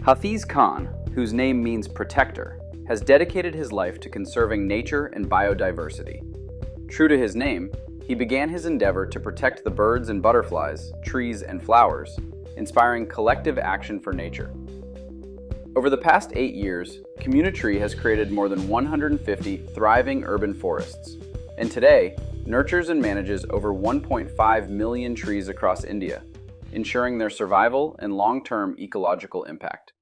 Hafiz Khan, whose name means protector, has dedicated his life to conserving nature and biodiversity. True to his name, he began his endeavor to protect the birds and butterflies, trees and flowers, inspiring collective action for nature. Over the past 8 years, CommuniTREE has created more than 150 thriving urban forests, and today nurtures and manages over 1.5 million trees across India, ensuring their survival and long-term ecological impact.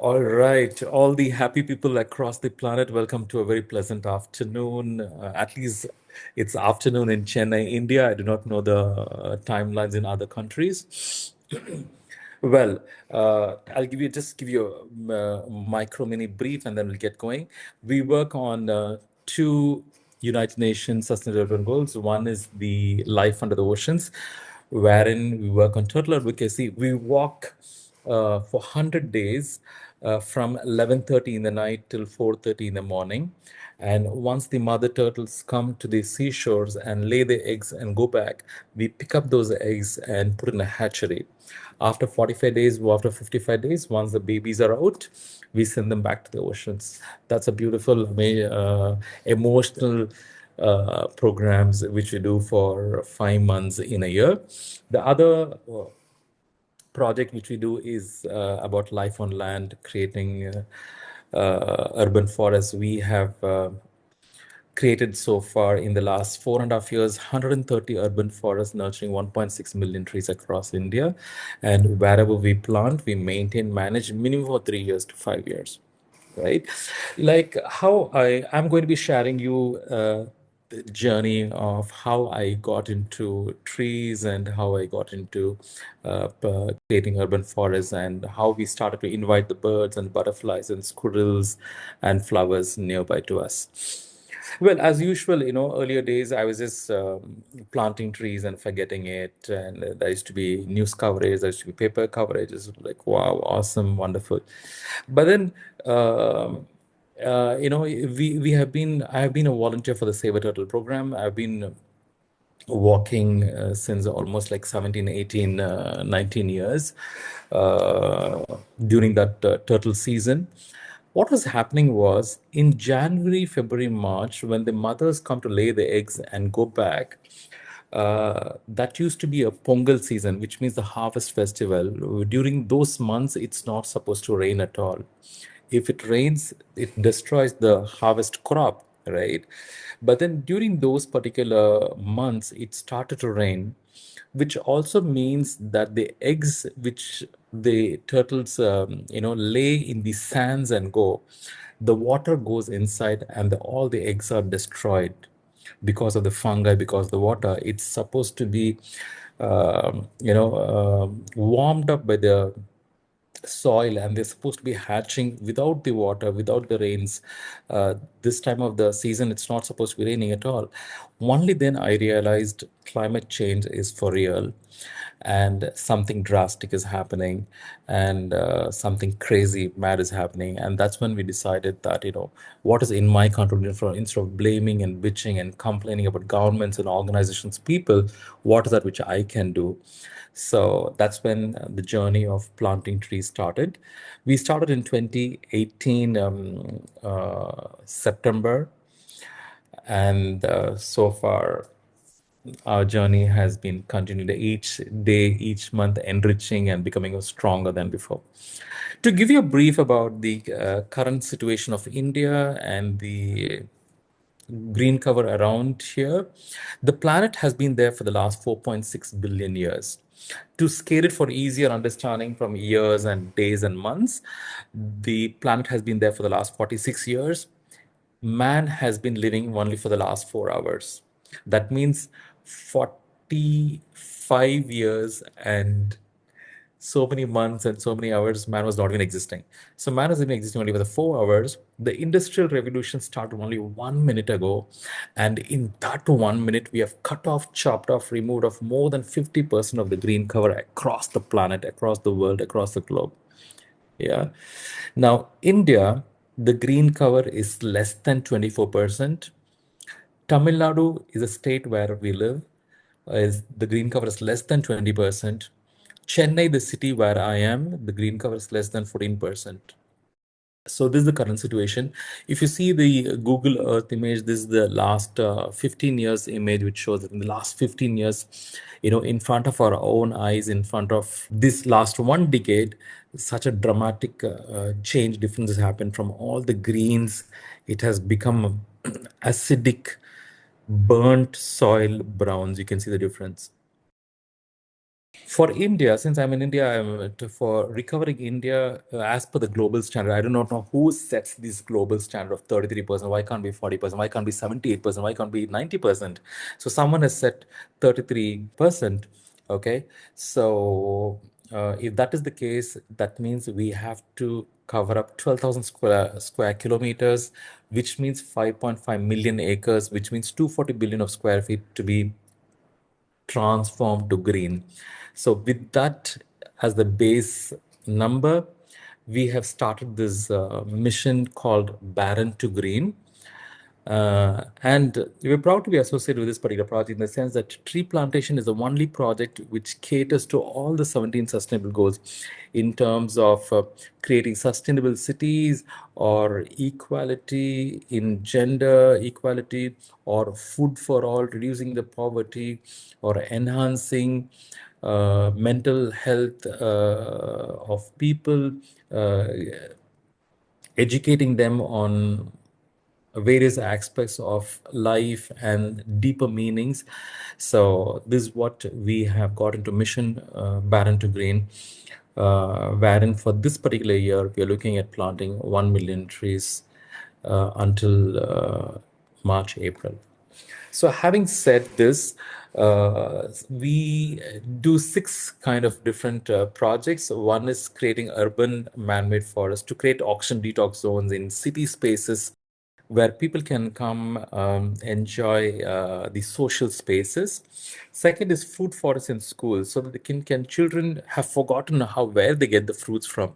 All right, all the happy people across the planet, welcome to a very pleasant afternoon. At least it's afternoon in Chennai, India. I do not know the timelines in other countries. Well, I'll give you a micro mini brief and then we'll get going. We work on two United Nations Sustainable Development Goals. One is the life under the oceans, wherein we work on turtle advocacy. We walk for 100 days from 11:30 in the night till 4:30 in the morning. And once the mother turtles come to the seashores and lay their eggs and go back, we pick up those eggs and put in a hatchery. After 45 days, or after 55 days, once the babies are out, we send them back to the oceans. That's a beautiful, emotional programs which we do for 5 months in a year. The other project which we do is about life on land, creating urban forests. We have created so far in the last 4.5 years 130 urban forests nurturing 1.6 million trees across India, and wherever we plant we maintain, manage minimum for 3 years to 5 years, right? Like how I'm going to be sharing you the journey of how I got into trees and how I got into creating urban forests, and how we started to invite the birds and butterflies and squirrels and flowers nearby to us. Well, as usual, earlier days I was just planting trees and forgetting it. And there used to be news coverage, there used to be paper coverage. It's like, wow, awesome, wonderful. But then, I have been a volunteer for the Save a Turtle program. I've been walking since almost like 17, 18, 19 years during that turtle season. What was happening was in January, February, March, when the mothers come to lay the eggs and go back, that used to be a Pongal season, which means the harvest festival. During those months, it's not supposed to rain at all. If it rains, it destroys the harvest crop, right? But then during those particular months, it started to rain, which also means that the eggs which the turtles, lay in the sands and go, the water goes inside and all the eggs are destroyed because of the fungi, because of the water. It's supposed to be, warmed up by the soil, and they're supposed to be hatching without the water, without the rains. This time of the season, it's not supposed to be raining at all. Only then I realized climate change is for real and something drastic is happening and something crazy mad is happening. And that's when we decided that, what is in my control, instead of blaming and bitching and complaining about governments and organizations, people, what is that which I can do? So that's when the journey of planting trees started. We started in 2018, September, and so far our journey has been continued each day, each month, enriching and becoming stronger than before. To give you a brief about the current situation of India and the green cover around here, the planet has been there for the last 4.6 billion years. To scale it for easier understanding from years and days and months, the planet has been there for the last 46 years. Man has been living only for the last 4 hours. That means 45 years and so many months and so many hours, man was not even existing. So man has been existing only for the 4 hours. The industrial revolution started only 1 minute ago. And in that 1 minute, we have cut off, chopped off, removed off more than 50% of the green cover across the planet, across the world, across the globe. Yeah. Now, India, the green cover is less than 24%. Tamil Nadu is a state where we live. Is the green cover is less than 20%. Chennai, the city where I am, the green cover is less than 14%. So this is the current situation. If you see the Google Earth image, this is the last 15 years image, which shows that in the last 15 years, in front of our own eyes, in front of this last 1 decade, such a dramatic change, differences happened from all the greens. It has become acidic, burnt soil browns. You can see the difference. For India, since I'm in India, for recovering India as per the global standard, I do not know who sets this global standard of 33%. Why can't be 40%? Why can't be 78%? Why can't be 90%? So someone has set 33%. Okay. So if that is the case, that means we have to cover up 12,000 square kilometers, which means 5.5 million acres, which means 240 billion of square feet to be transformed to green. So with that as the base number, we have started this mission called Barren to Green. And we're proud to be associated with this particular project in the sense that tree plantation is the only project which caters to all the 17 sustainable goals in terms of creating sustainable cities or equality in gender equality or food for all, reducing the poverty or enhancing mental health of people, uh, educating them on various aspects of life and deeper meanings. So this is what we have got into mission Barren to Green, wherein for this particular year we are looking at planting 1 million trees until March, April. So having said this, we do 6 kind of different projects. One is creating urban man-made forests to create oxygen detox zones in city spaces where people can come enjoy the social spaces. Second is food forests in schools, so that can children have forgotten where they get the fruits from.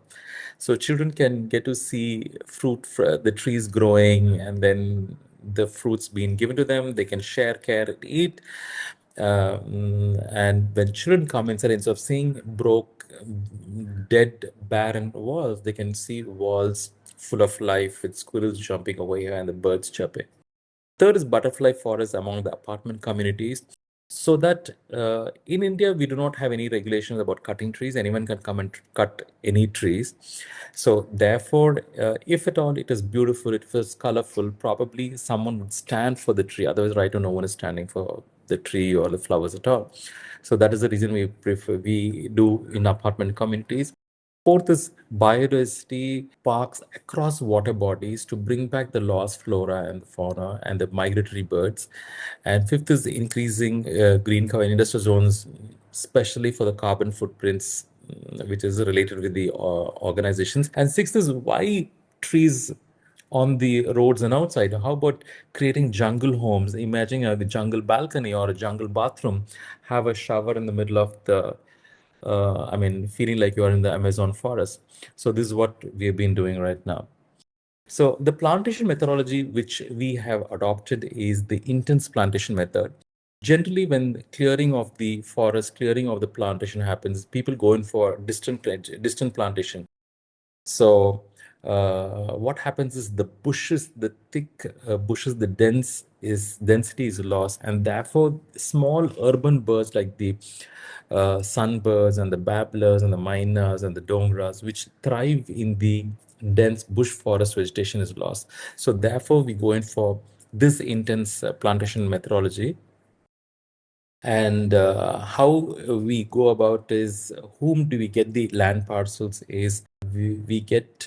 So children can get to see the trees growing, and then the fruits being given to them. They can share, care, and eat. And when children come inside, instead of seeing dead, barren walls, they can see walls full of life with squirrels jumping over here and the birds chirping. Third is butterfly forests among the apartment communities. So that in India, we do not have any regulations about cutting trees. Anyone can come and cut any trees. So therefore, if at all it is beautiful, it is colorful, probably someone would stand for the tree. Otherwise, right now, no one is standing for the tree or the flowers at all. So that is the reason we do in apartment communities. Fourth is biodiversity parks across water bodies to bring back the lost flora and fauna and the migratory birds. And fifth is increasing green cover in industrial zones, especially for the carbon footprints, which is related with the organizations. And sixth is why trees on the roads and outside? How about creating jungle homes? Imagine a jungle balcony or a jungle bathroom, have a shower in the middle of the, I mean, feeling like you're in the Amazon forest. So this is what we have been doing right now. So the plantation methodology which we have adopted is the intense plantation method. Generally, when clearing of the forest, clearing of the plantation happens, people go in for distant plantation. So what happens is the bushes, the thick bushes, the density is lost, and therefore small urban birds like the sunbirds and the babblers and the miners and the dongras, which thrive in the dense bush forest vegetation, is lost. So therefore, we go in for this intense plantation methodology. And how we go about is, whom do we get the land parcels is we get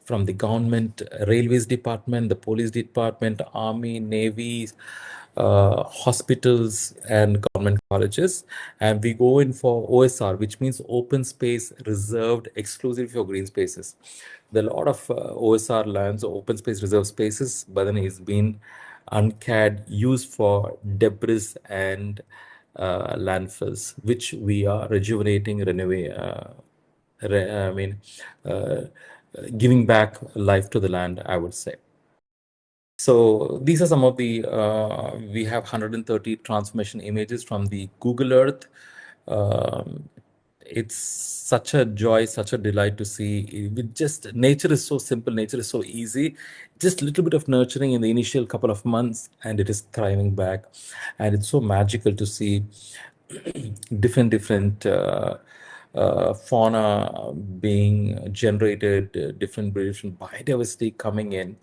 from the government, railways department, the police department, army, navy, hospitals, and government colleges. And we go in for OSR, which means open space reserved exclusively for green spaces. There are a lot of OSR lands, open space reserved spaces, but then it's been uncad used for debris and landfills, which we are rejuvenating, I mean, uh, giving back life to the land, I would say. So these are some of the, we have 130 transformation images from the Google Earth. Um, it's such a joy, such a delight to see. With just nature is so simple, nature is so easy. Just a little bit of nurturing in the initial couple of months, and it is thriving back. And it's so magical to see different fauna being generated, different biodiversity coming in.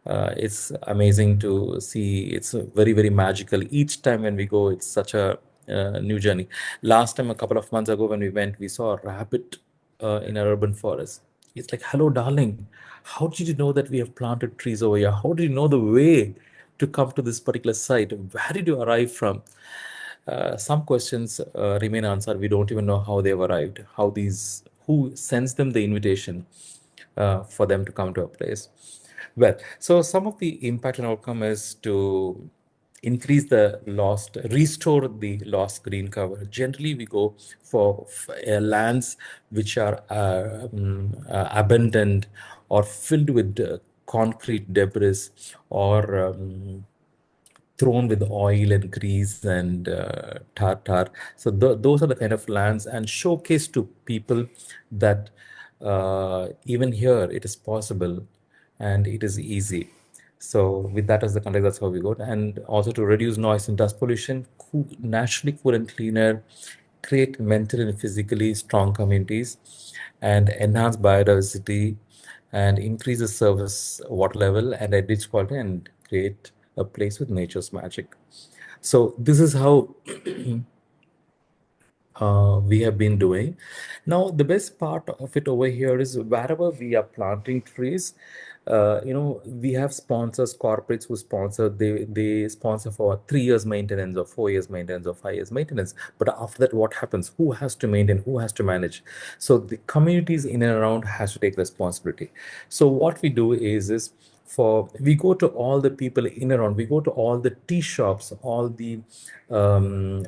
It's amazing to see. It's very magical. Each time when we go, it's such a new journey. Last time, a couple of months ago, when we went, we saw a rabbit in an urban forest. It's like, hello, darling. How did you know that we have planted trees over here? How did you know the way to come to this particular site? Where did you arrive from? Some questions remain unanswered. We don't even know how they've arrived, who sends them the invitation for them to come to a place. Well, so some of the impact and outcome is to restore the lost green cover. Generally, we go for lands which are abandoned or filled with concrete debris, or thrown with oil and grease and tartar. So those are the kind of lands, and showcase to people that even here it is possible and it is easy. So with that as the context, that's how we go. And also to reduce noise and dust pollution, naturally cool and cleaner, create mentally and physically strong communities, and enhance biodiversity, and increase the surface water level and enrich quality, and create a place with nature's magic. So this is how we have been doing. Now, the best part of it over here is, wherever we are planting trees, we have sponsors, corporates who sponsor. They sponsor for 3 years maintenance, or 4 years maintenance, or 5 years maintenance. But after that, what happens? Who has to maintain? Who has to manage? So the communities in and around has to take responsibility. So what we do is we go to all the people in and around, we go to all the tea shops, all the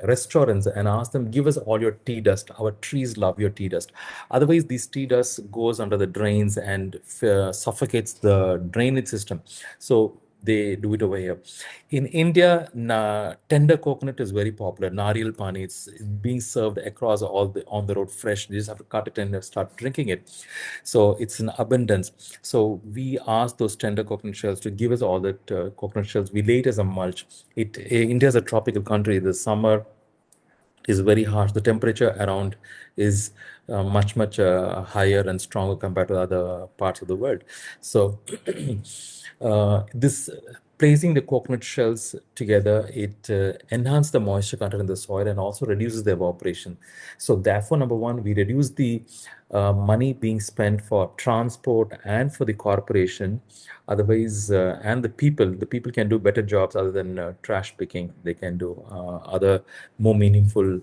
restaurants, and ask them, give us all your tea dust. Our trees love your tea dust. Otherwise, this tea dust goes under the drains and suffocates the drainage system. So they do it over here. In India, tender coconut is very popular. Nariyal pani, it's being served across all the on the road fresh. You just have to cut it and start drinking it. So it's in abundance. So we ask those tender coconut shells to give us all that coconut shells. We lay it as a mulch. India is a tropical country. The summer is very harsh. The temperature around is much higher and stronger compared to other parts of the world. So this placing the coconut shells together, it enhances the moisture content in the soil and also reduces the evaporation. So therefore, number one, we reduce the money being spent for transport and for the corporation. Otherwise, and the people can do better jobs other than trash picking. They can do other more meaningful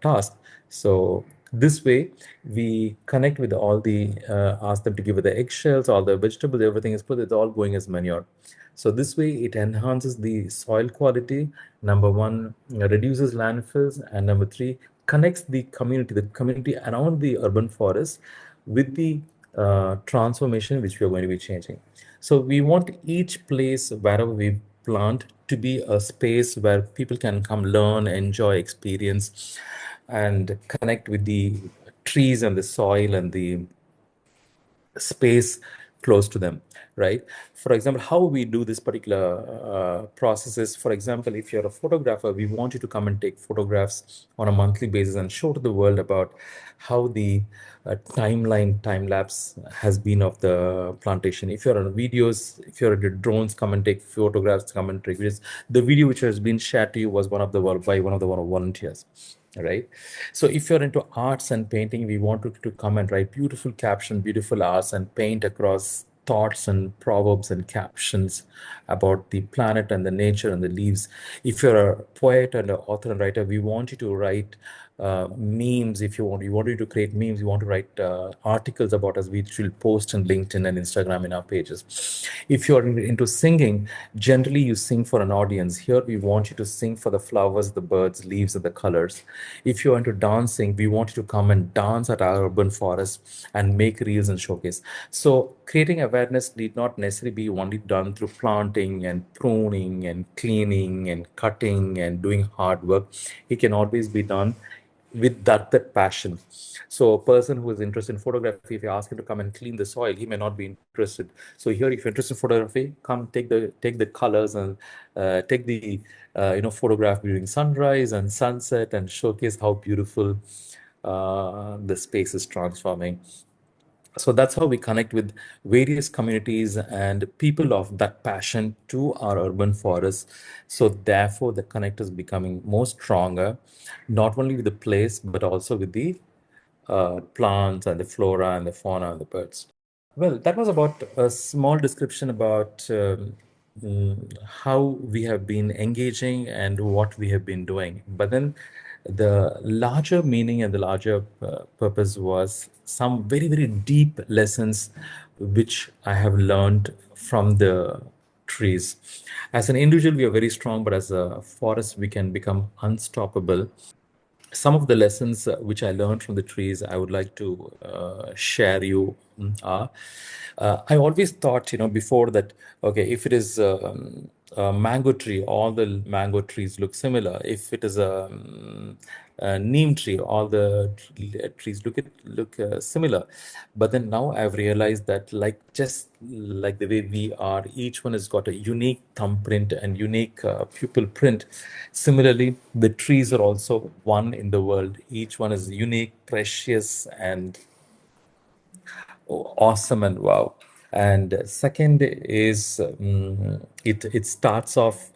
tasks. So This way, we connect with all the, ask them to give it the eggshells, all the vegetables, everything is put, it's all going as manure. So this way, it enhances the soil quality. Number one, reduces landfills, and number three, connects the community around the urban forest with the transformation which we are going to be changing. So we want each place wherever we plant to be a space where people can come learn, enjoy, experience, and connect with the trees and the soil and the space close to them, right? For example, how we do this particular process is, for example, if you're a photographer, we want you to come and take photographs on a monthly basis and show to the world about how the time lapse has been of the plantation. If you're on videos, if you're at drones, come and take photographs, come and take videos. The video which has been shared to you was by one of the volunteers, right? So if you're into arts and painting, we want you to come and write beautiful caption, beautiful arts, and paint across thoughts and proverbs and captions about the planet and the nature and the leaves. If you're a poet and an author and writer, we want you to write memes. If you want you to create memes, you want to write articles about us, which we'll post on LinkedIn and Instagram in our pages. If you're into singing, generally you sing for an audience. Here we want you to sing for the flowers, the birds, leaves, and the colors. If you're into dancing, we want you to come and dance at our urban forest and make reels and showcase. So creating awareness need not necessarily be only done through planting and pruning and cleaning and cutting and doing hard work. It can always be done with that passion. So a person who is interested in photography, if you ask him to come and clean the soil, he may not be interested. So here, if you're interested in photography, come take the colors and take the photograph during sunrise and sunset and showcase how beautiful the space is transforming. So that's how we connect with various communities and people of that passion to our urban forests. So therefore, the connect is becoming more stronger, not only with the place, but also with the plants and the flora and the fauna and the birds. Well, that was about a small description about how we have been engaging and what we have been doing. But then the larger meaning and the larger purpose was some very, very deep lessons which I have learned from the trees. As an individual, we are very strong, but as a forest, we can become unstoppable. Some of the lessons which I learned from the trees, I would like to share you are. I always thought, before that, okay, if it is a mango tree, all the mango trees look similar. If it is a neem tree, all the trees look similar. But then now I've realized that, like just like the way we are, each one has got a unique thumbprint and unique pupil print. Similarly, the trees are also one in the world. Each one is unique, precious, and awesome and wow. And second is it starts off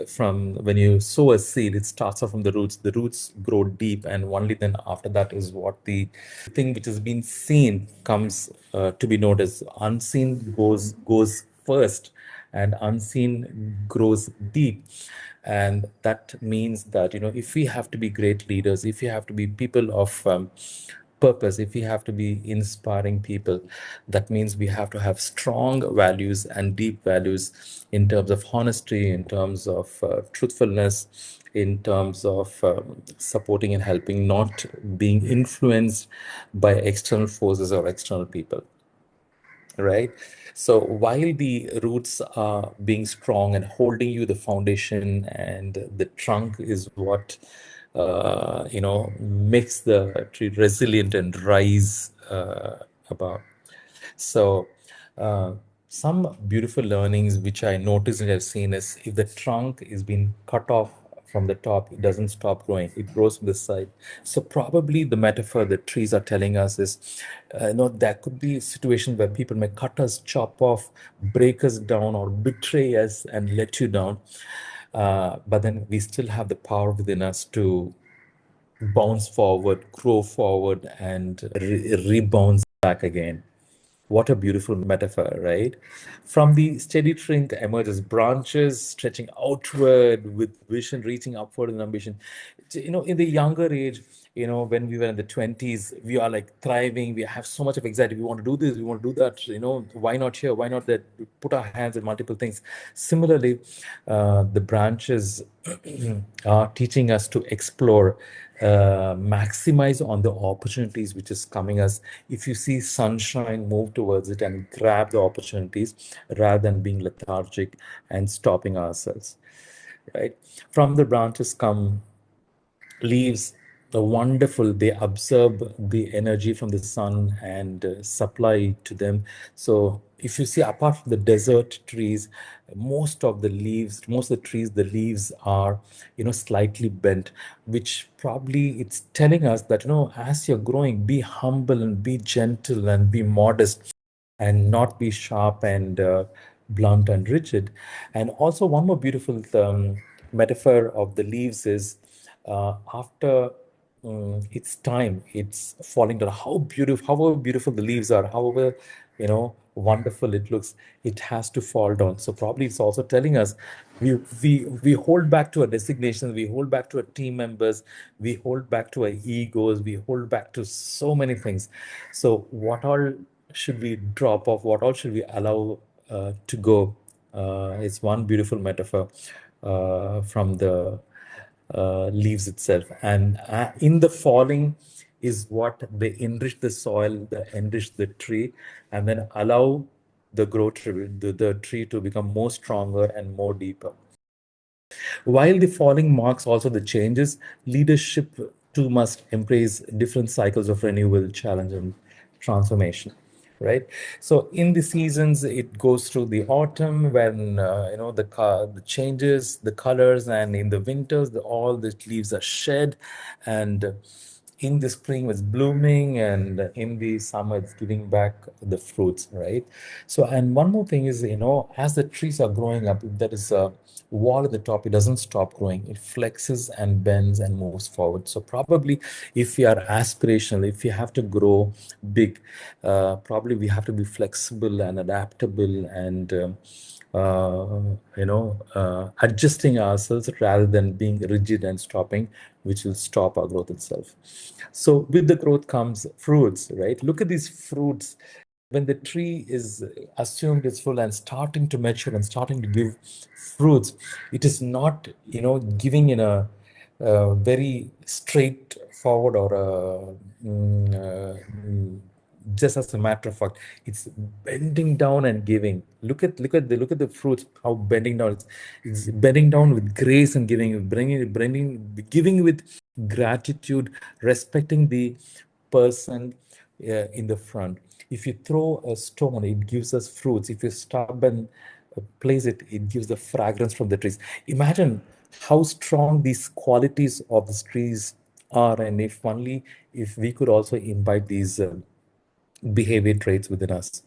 from when you sow a seed, it starts off from the roots. The roots grow deep, and only then after that is what the thing which has been seen comes to be noticed. Unseen goes first, and unseen grows deep. And that means that, if we have to be great leaders, if we have to be people of purpose, if we have to be inspiring people, that means we have to have strong values and deep values in terms of honesty, in terms of truthfulness, in terms of supporting and helping, not being influenced by external forces or external people, right? So while the roots are being strong and holding you the foundation, and the trunk is what makes the tree resilient and rise above. So, uh, some beautiful learnings which I noticed and I've seen is, if the trunk is being cut off from the top, it doesn't stop growing, it grows from the side. So, probably the metaphor that trees are telling us is, there could be situations where people may cut us, chop off, break us down, or betray us and let you down. But then we still have the power within us to bounce forward, grow forward, and rebound back again. What a beautiful metaphor, right? From the steady trunk emerges branches stretching outward with vision reaching upward in ambition. In the younger age, when we were in the 20s, we are like thriving. We have so much of anxiety. We want to do this, we want to do that. Why not here? Why not that? We put our hands in multiple things. Similarly, the branches are teaching us to explore, maximize on the opportunities which is coming us. If you see sunshine, move towards it and grab the opportunities rather than being lethargic and stopping ourselves, right? From the branches come leaves, the wonderful, they absorb the energy from the sun and supply it to them. So if you see, apart from the desert trees, most of the trees, the leaves are slightly bent, which probably it's telling us that as you're growing, be humble and be gentle and be modest and not be sharp and blunt and rigid. And also, one more beautiful metaphor of the leaves is, after its time, it's falling down. However beautiful the leaves are, however wonderful it looks, it has to fall down. So probably it's also telling us, we hold back to our designations, we hold back to our team members, we hold back to our egos, we hold back to so many things. So what all should we drop off? What all should we allow to go? It's one beautiful metaphor from the leaves itself. And in the falling is what they enrich the soil, they enrich the tree, and then allow the tree to become more stronger and more deeper. While the falling marks also the changes, leadership too must embrace different cycles of renewal, challenge, and transformation. Right. So in the seasons, it goes through the autumn when the changes, the colors, and in the winters, all the leaves are shed, and in the spring it's blooming, and in the summer it's giving back the fruits, right? So, and one more thing is, as the trees are growing up, if there is a wall at the top, it doesn't stop growing, it flexes and bends and moves forward. So probably, if we are aspirational, if we have to grow big, probably we have to be flexible and adaptable and adjusting ourselves rather than being rigid and stopping, which will stop our growth itself. So with the growth comes fruits, right? Look at these fruits. When the tree is assumed is full and starting to mature and starting to give fruits, it is not, giving in a very straightforward or just as a matter of fact, it's bending down and giving. Look at the fruits, how bending down. It's bending down with grace and giving, giving with gratitude, respecting the person in the front. If you throw a stone, it gives us fruits. If you stub and place it, it gives the fragrance from the trees. Imagine how strong these qualities of the trees are, and if we could also imbibe these behavior traits within us,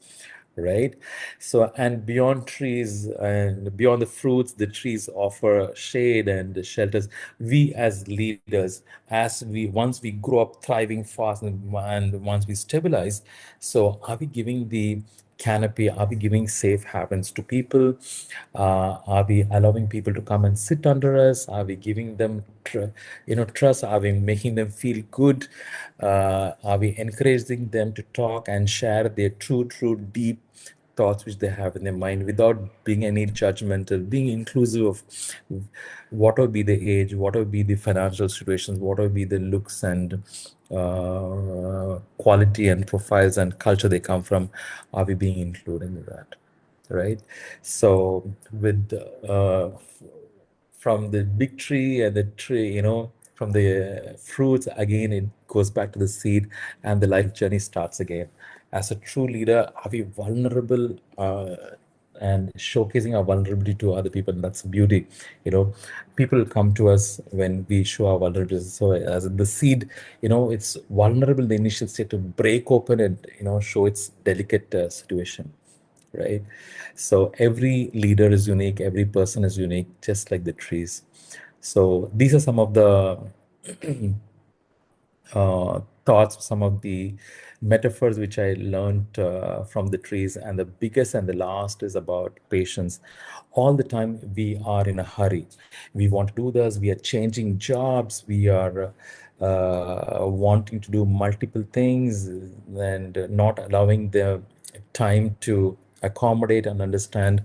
right? So, and beyond trees and beyond the fruits, the trees offer shade and shelters. We as leaders, as we once we grow up thriving fast, and once we stabilize, so are we giving the canopy? Are we giving safe havens to people? Are we allowing people to come and sit under us? Are we giving them trust? Are we making them feel good? Are we encouraging them to talk and share their true, deep thoughts which they have in their mind without being any judgmental, being inclusive of whatever be the age, whatever be the financial situations, whatever be the looks and quality and profiles and culture they come from? Are we being included in that? Right? So with from the big tree and the tree, from the fruits, again, it goes back to the seed and the life journey starts again. As a true leader, are we vulnerable and showcasing our vulnerability to other people? That's beauty. People come to us when we show our vulnerability. So as the seed, it's vulnerable in the initial state to break open and, show its delicate situation, right? So every leader is unique, every person is unique, just like the trees. So these are some of the thoughts, some of the metaphors which I learned from the trees. And the biggest and the last is about patience. All the time we are in a hurry. We want to do this, we are changing jobs, we are wanting to do multiple things and not allowing the time to accommodate and understand,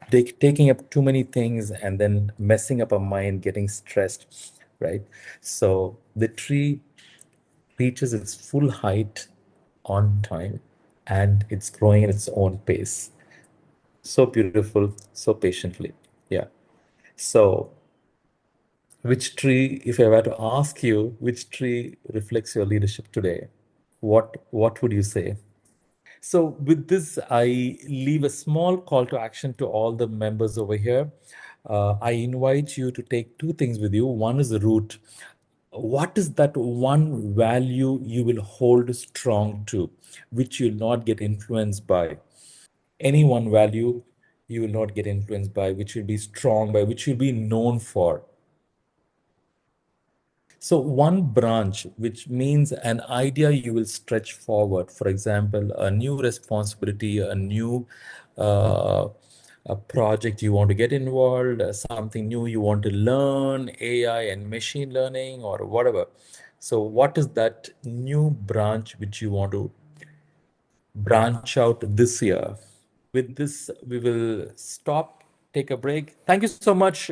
taking up too many things and then messing up our mind, getting stressed, right? So the tree reaches its full height on time and it's growing at its own pace. So beautiful, so patiently. Yeah. So, which tree, if I were to ask you, which tree reflects your leadership today? What would you say? So, with this, I leave a small call to action to all the members over here. I invite you to take two things with you. One is the root. What is that one value you will hold strong to, which you'll not get influenced by? Any one value you will not get influenced by, which will be strong by, which you'll be known for. So one branch, which means an idea you will stretch forward. For example, a new responsibility, a new uh, a project you want to get involved, something new you want to learn, AI and machine learning or whatever. So what is that new branch which you want to branch out this year? With this, we will stop, take a break. Thank you so much,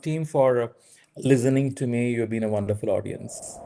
team, for listening to me. You've been a wonderful audience.